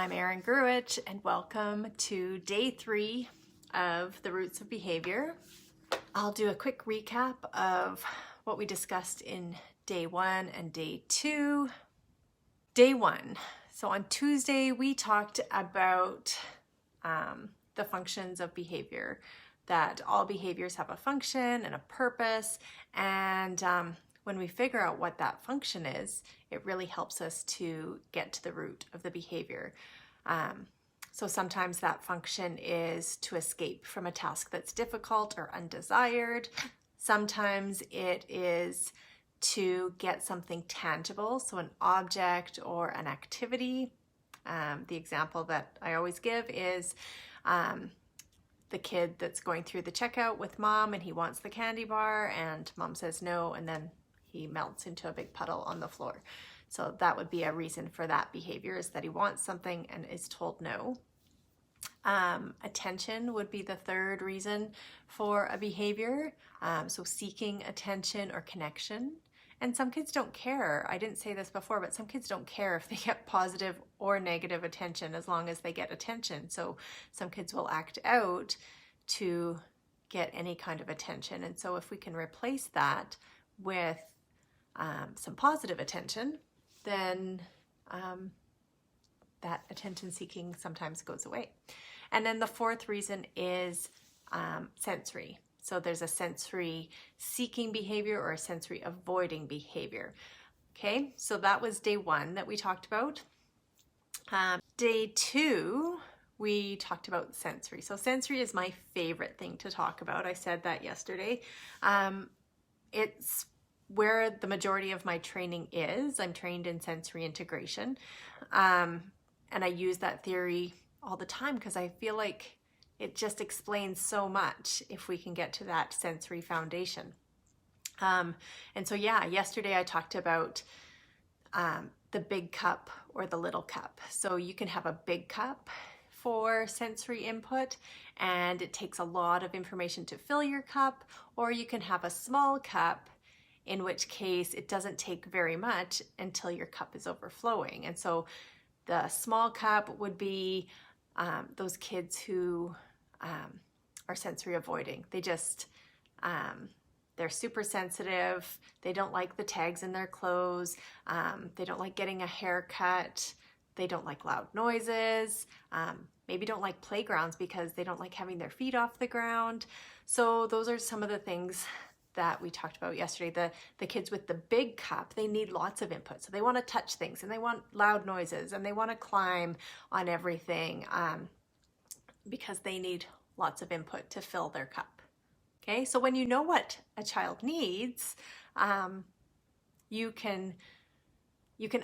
I'm Erin Gruich, and welcome to day 3 of the Roots of Behaviour. I'll do a quick recap of what we discussed in day 1 and day 2. Day 1. So on Tuesday, we talked about the functions of behavior, that all behaviors have a function and a purpose, and when we figure out what that function is, it really helps us to get to the root of the behavior. So sometimes that function is to escape from a task that's difficult or undesired. Sometimes it is to get something tangible, so an object or an activity. The example that I always give is the kid that's going through the checkout with mom and he wants the candy bar and mom says no, and then he melts into a big puddle on the floor. So that would be a reason for that behavior, is that he wants something and is told no. Attention would be the third reason for a behavior. So seeking attention or connection. And some kids don't care. I didn't say this before, but some kids don't care if they get positive or negative attention as long as they get attention. So some kids will act out to get any kind of attention. And so if we can replace that with some positive attention, then that attention seeking sometimes goes away. And then the fourth reason is sensory. So there's a sensory seeking behavior or a sensory avoiding behavior. Okay, so that was day 1 that we talked about. Day 2, we talked about sensory. So sensory is my favorite thing to talk about. I said that yesterday. It's where the majority of my training is. I'm trained in sensory integration. And I use that theory all the time because I feel like it just explains so much if we can get to that sensory foundation. And so yeah, yesterday I talked about the big cup or the little cup. So you can have a big cup for sensory input and it takes a lot of information to fill your cup, or you can have a small cup, in which case it doesn't take very much until your cup is overflowing. And so the small cup would be those kids who are sensory avoiding. They just, they're super sensitive. They don't like the tags in their clothes. They don't like getting a haircut. They don't like loud noises. Maybe don't like playgrounds because they don't like having their feet off the ground. So those are some of the things that we talked about yesterday. The kids with the big cup, they need lots of input. So they want to touch things and they want loud noises and they want to climb on everything because they need lots of input to fill their cup. Okay, so when you know what a child needs, you can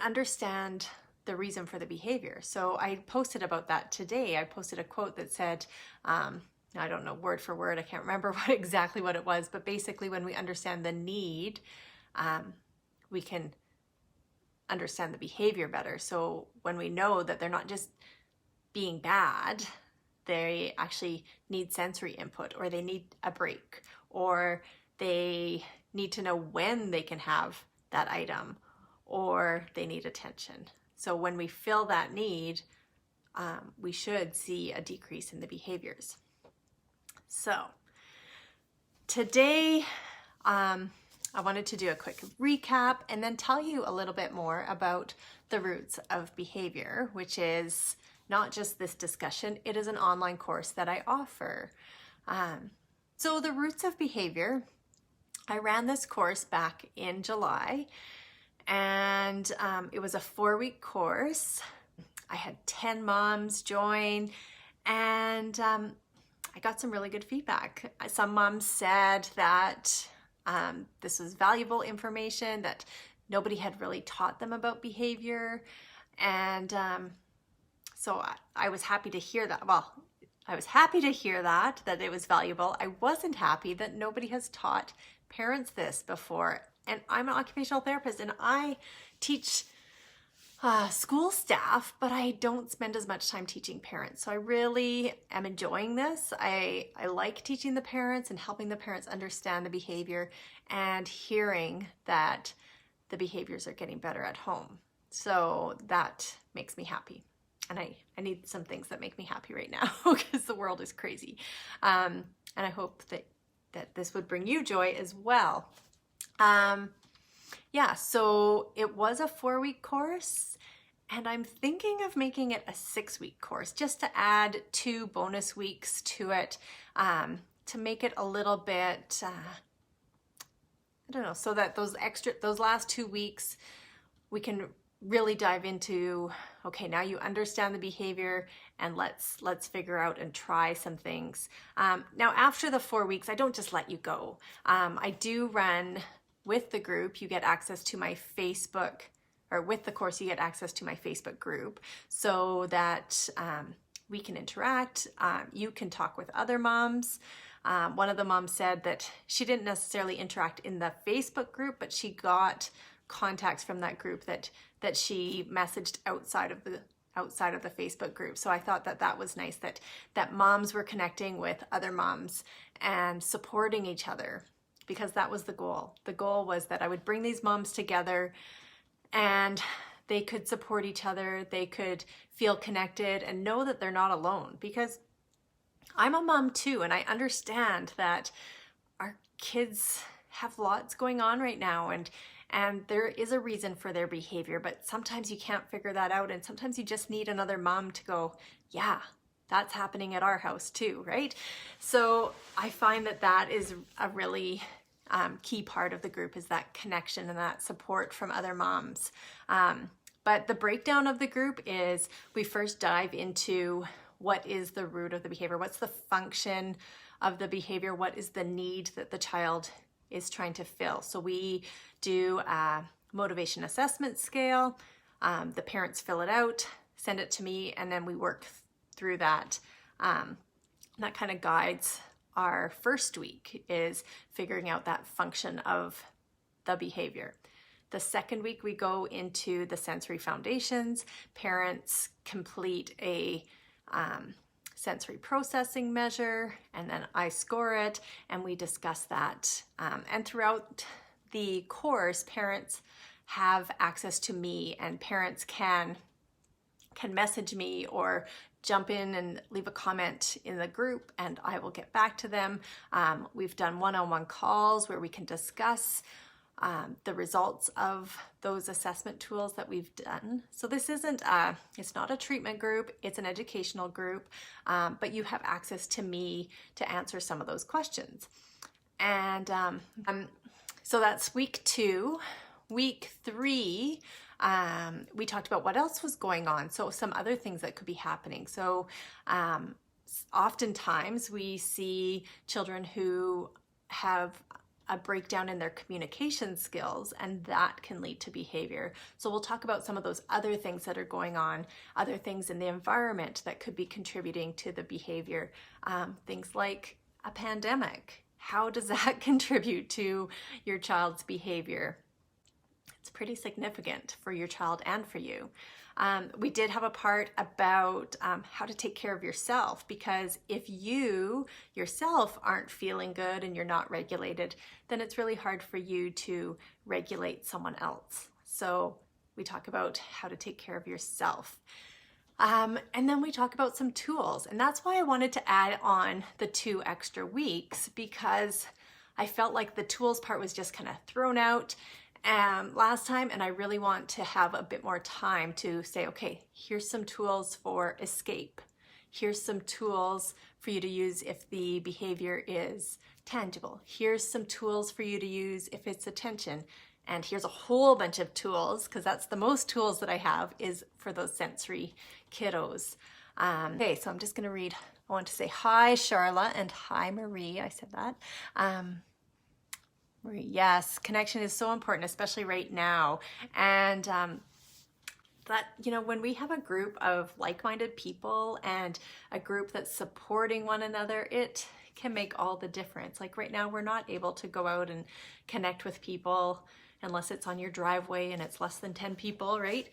understand the reason for the behavior. So I posted about that today. I posted a quote that said, I don't know word for word, I can't remember exactly what it was, but basically when we understand the need, we can understand the behavior better. So when we know that they're not just being bad, they actually need sensory input, or they need a break, or they need to know when they can have that item, or they need attention. So when we fill that need, we should see a decrease in the behaviors. So today, I wanted to do a quick recap and then tell you a little bit more about the roots of behavior, which is not just this discussion, it is an online course that I offer. So the roots of behavior, I ran this course back in July, and it was a 4-week course. I had 10 moms join, and I got some really good feedback. Some moms said that this was valuable information, that nobody had really taught them about behavior. And so I was happy to hear that. Well, I was happy to hear that it was valuable. I wasn't happy that nobody has taught parents this before. And I'm an occupational therapist and I teach school staff, but I don't spend as much time teaching parents. So I really am enjoying this. I like teaching the parents and helping the parents understand the behavior and hearing that the behaviors are getting better at home. So that makes me happy. and I need some things that make me happy right now because the world is crazy. And I hope that this would bring you joy as well. Yeah, so it was a 4-week course, and I'm thinking of making it a 6-week course just to add 2 bonus weeks to it, to make it a little bit, I don't know, so that those last 2 weeks we can really dive into, okay, now you understand the behavior, and let's figure out and try some things. Now after the 4 weeks, I don't just let you go. I do run with the group. You get access to my Facebook, or with the course you get access to my Facebook group, so that we can interact. You can talk with other moms. One of the moms said that she didn't necessarily interact in the Facebook group, but she got contacts from that group that she messaged outside of the Facebook group. So I thought that was nice, that moms were connecting with other moms and supporting each other, because that was the goal. The goal was that I would bring these moms together and they could support each other, they could feel connected and know that they're not alone, because I'm a mom too, and I understand that our kids have lots going on right now, and there is a reason for their behavior, but sometimes you can't figure that out, and sometimes you just need another mom to go, yeah, that's happening at our house too, right? So I find that is a really key part of the group, is that connection and that support from other moms. But the breakdown of the group is, we first dive into what is the root of the behavior, what's the function of the behavior, what is the need that the child is trying to fill. So we do a motivation assessment scale. The parents fill it out, send it to me, and then we work through that. That kind of guides our first week, is figuring out that function of the behavior. The second week we go into the sensory foundations. Parents complete a sensory processing measure, and then I score it, and we discuss that. And throughout the course, parents have access to me, and parents can message me or jump in and leave a comment in the group, and I will get back to them. We've done one-on-one calls where we can discuss the results of those assessment tools that we've done. So this isn't it's not a treatment group, it's an educational group, but you have access to me to answer some of those questions. And so that's week 2. Week 3, we talked about what else was going on, so some other things that could be happening. So oftentimes we see children who have a breakdown in their communication skills, and that can lead to behavior. So we'll talk about some of those other things that are going on, other things in the environment that could be contributing to the behavior. Things like a pandemic. How does that contribute to your child's behavior? It's pretty significant for your child and for you. We did have a part about how to take care of yourself, because if you yourself aren't feeling good and you're not regulated, then it's really hard for you to regulate someone else. So we talk about how to take care of yourself. And then we talk about some tools, and that's why I wanted to add on the 2 extra weeks, because I felt like the tools part was just kind of thrown out last time, and I really want to have a bit more time to say, okay, here's some tools for escape. Here's some tools for you to use if the behavior is tangible. Here's some tools for you to use if it's attention. And here's a whole bunch of tools, because that's the most tools that I have, is for those sensory kiddos. Okay, so I'm just going to read. I want to say hi, Charla, and hi, Marie. I said that. Yes, connection is so important, especially right now. And that, you know, when we have a group of like-minded people and a group that's supporting one another, it can make all the difference. Like right now, we're not able to go out and connect with people unless it's on your driveway and it's less than 10 people, right?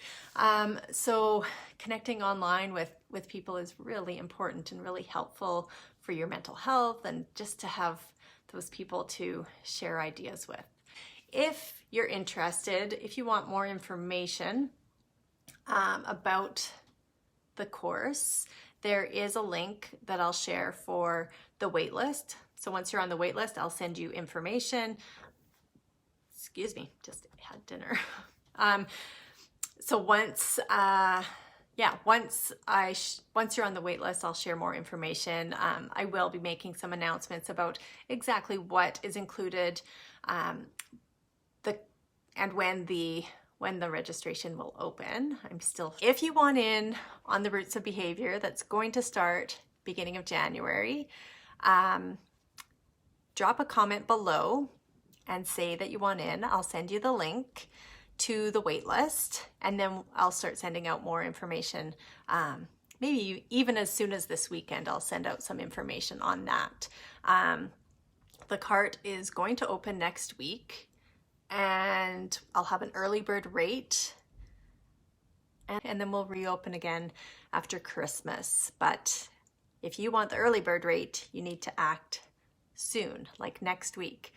So connecting online with people is really important and really helpful for your mental health, and just to have those people to share ideas with. If you're interested, if you want more information about the course, there is a link that I'll share for the waitlist. So once you're on the waitlist, I'll send you information. Excuse me, just had dinner. So once you're on the wait list, I'll share more information. I will be making some announcements about exactly what is included, and when the registration will open. If you want in on the Roots of Behaviour, that's going to start beginning of January, drop a comment below and say that you want in. I'll send you the link to the wait list, and then I'll start sending out more information. Maybe even as soon as this weekend, I'll send out some information on that. The cart is going to open next week, and I'll have an early bird rate, and then we'll reopen again after Christmas. But if you want the early bird rate, you need to act soon, like next week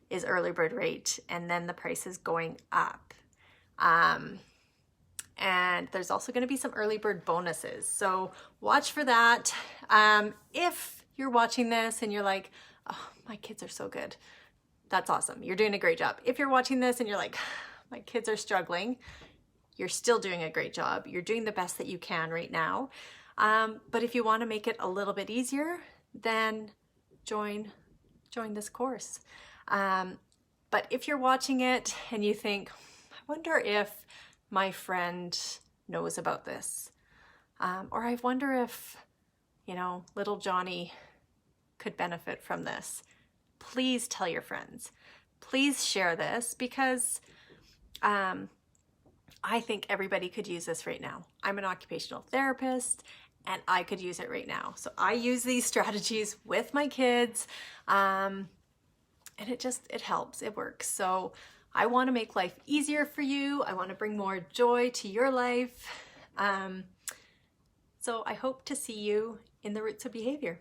is early bird rate, and then the price is going up. And there's also going to be some early bird bonuses, so watch for that. If you're watching this and you're like, oh, my kids are so good, that's awesome, you're doing a great job. If you're watching this and you're like, my kids are struggling, you're still doing a great job. You're doing the best that you can right now. But if you want to make it a little bit easier, then join this course. But if you're watching it and you think, I wonder if my friend knows about this, or I wonder if, little Johnny could benefit from this, please tell your friends. Please share this, because I think everybody could use this right now. I'm an occupational therapist, and I could use it right now. So I use these strategies with my kids, and it helps, it works. So I want to make life easier for you. I want to bring more joy to your life. So I hope to see you in the Roots of Behaviour.